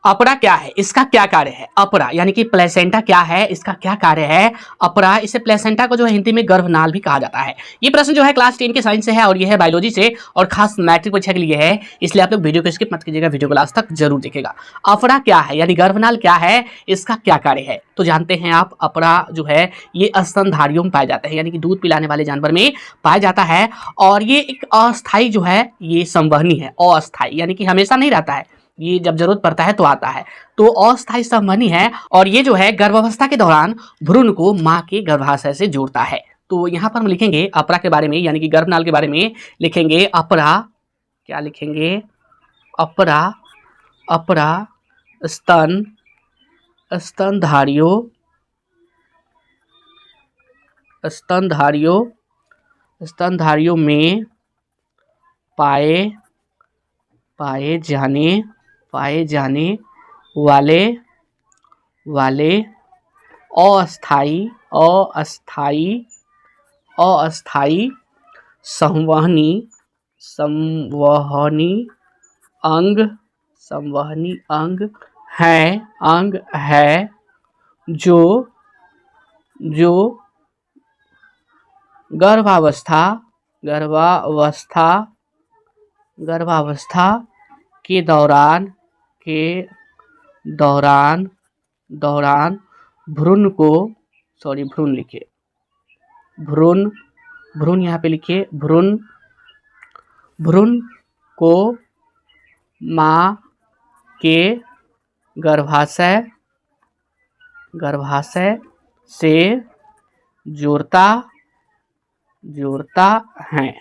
अपरा क्या है, इसका क्या कार्य है। अपरा यानी कि प्लेसेंटा क्या है, इसका क्या कार्य है। अपरा, इसे प्लेसेंटा को जो है हिंदी में गर्भनाल भी कहा जाता है। ये प्रश्न जो है क्लास 10 के साइंस से है और ये है बायोलॉजी से और खास मैट्रिक परीक्षा के लिए है, इसलिए आप लोग वीडियो को स्किप मत कीजिएगा, वीडियो को लास्ट तक जरूर देखिएगा। अपरा क्या है यानी गर्भनाल क्या है, इसका क्या कार्य है, तो जानते हैं आप। अपरा जो है ये स्तनधारियों में पाए जाते हैं, यानी कि दूध पिलाने वाले जानवर में पाया जाता है और ये एक अस्थायी जो है ये संवहनी है। अस्थायी यानी कि हमेशा नहीं रहता है, ये जब जरूरत पड़ता है तो आता है, तो अस्थायी संवहनी है। और ये जो है गर्भावस्था के दौरान भ्रूण को मां के गर्भाशय से जोड़ता है। तो यहाँ पर हम लिखेंगे अपरा के बारे में, यानी कि गर्भनाल के बारे में लिखेंगे अपरा। क्या लिखेंगे, अपरा। अपरा स्तन, स्तनधारियों, स्तनधारियों, स्तनधारियों में पाए पाए जाने वाले अस्थाई अस्थाई संवहनी अंग है जो गर्भावस्था के दौरान भ्रूण को, सॉरी भ्रूण लिखिए, भ्रूण यहाँ पे लिखिए, भ्रूण को मां के गर्भाशय से जोड़ता है।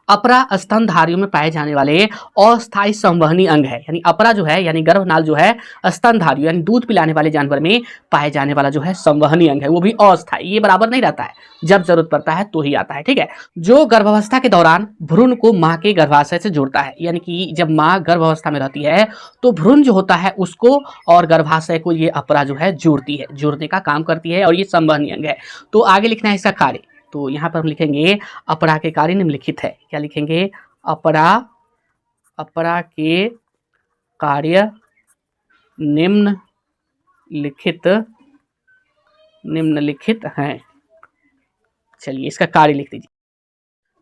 अपरा स्तनधारियों में पाए जाने वाले अस्थायी संवहनी अंग है, यानी अपरा जो है यानी गर्भनाल जो है स्तनधारियों यानी दूध पिलाने वाले जानवर में पाए जाने वाला जो है संवहनी अंग है, वो भी अस्थायी, ये बराबर नहीं रहता है, जब जरूरत पड़ता है तो ही आता है, ठीक है। जो गर्भावस्था के दौरान भ्रूण को मां के गर्भाशय से जोड़ता है, यानी कि जब मां गर्भावस्था में रहती है तो भ्रूण जो होता है उसको और गर्भाशय को ये अपरा जो है जोड़ती है, जोड़ने का काम करती है और ये संवहनी अंग है। तो आगे लिखना है इसका कार्य, तो यहाँ पर हम लिखेंगे अपरा के कार्य निम्नलिखित है। क्या लिखेंगे, अपरा के कार्य निम्नलिखित हैं। चलिए इसका कार्य लिख दीजिए।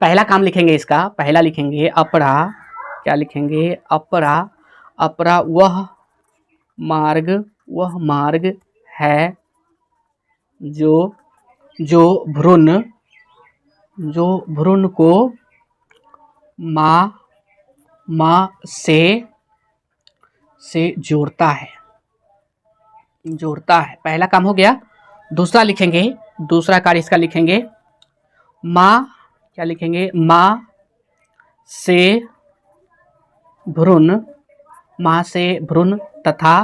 पहला काम लिखेंगे इसका, पहला लिखेंगे अपरा। क्या लिखेंगे, अपरा वह मार्ग है जो भ्रूण को मां से जोड़ता है। पहला काम हो गया। दूसरा लिखेंगे, दूसरा कार्य इसका लिखेंगे, मां, क्या लिखेंगे, मां से भ्रूण तथा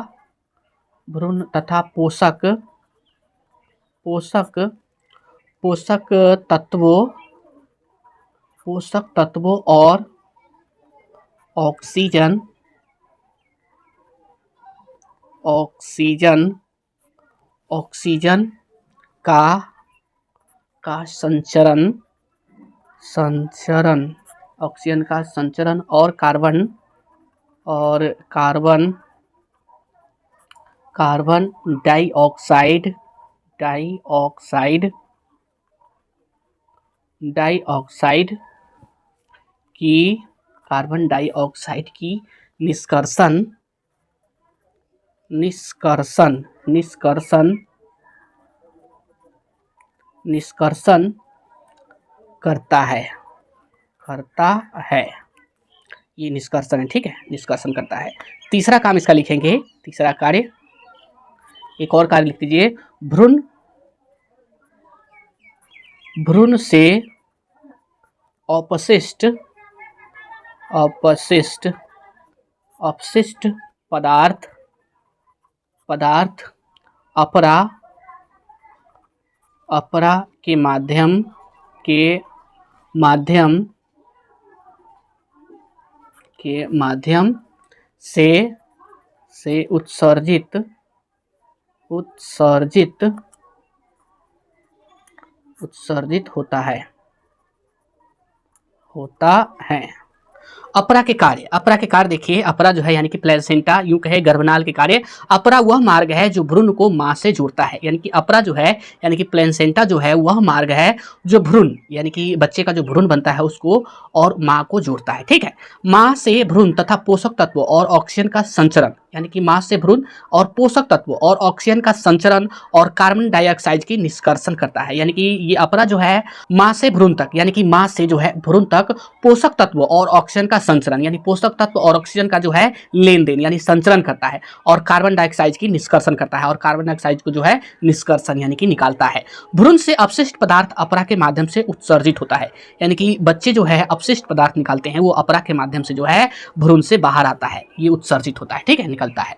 पोषक तत्वों और ऑक्सीजन का संचरण और कार्बन डाइऑक्साइड की निष्कर्षण करता है। ये निष्कर्षण है, ठीक है, निष्कर्षण करता है। तीसरा काम इसका लिखेंगे, तीसरा कार्य, एक और कार्य लिख दीजिए, भ्रूण से अपशिष्ट पदार्थ अपरा के माध्यम से उत्सर्जित होता है। अपरा के कार्य, अपरा के कार्य देखिए, अपरा जो है यानी कि प्लेसेंटा, यूं कहे गर्भनाल के कार्य। अपरा वह मार्ग है जो भ्रूण को मां से जोड़ता है, यानी कि अपरा जो है यानी कि प्लेसेंटा जो है वह मार्ग है जो भ्रूण यानी कि बच्चे का जो भ्रूण बनता है उसको और मां को जोड़ता है। ठीक है, मां से भ्रूण तथा पोषक तत्व और ऑक्सीजन का संचरण, यानी कि मां से भ्रूण और पोषक तत्व और ऑक्सीजन का संचरण और कार्बन डाइऑक्साइड की निष्कर्षण करता है। यानी कि ये अपरा जो है मां से भ्रूण तक, यानी कि मां से जो है भ्रूण तक पोषक तत्व और ऑक्सीजन का संचरण, यानी पोषक तत्व और ऑक्सीजन का जो है लेन देन यानी संचरण करता है और कार्बन डाइऑक्साइड की निष्कर्षण करता है और कार्बन डाइऑक्साइड को जो है निष्कर्षण यानी कि निकालता है। भ्रूण से अपशिष्ट पदार्थ अपरा के माध्यम से उत्सर्जित होता है, यानी कि बच्चे जो है अपशिष्ट पदार्थ निकालते हैं वो अपरा के माध्यम से जो है भ्रूण से बाहर आता है, ये उत्सर्जित होता है। ठीक है, निकलता है।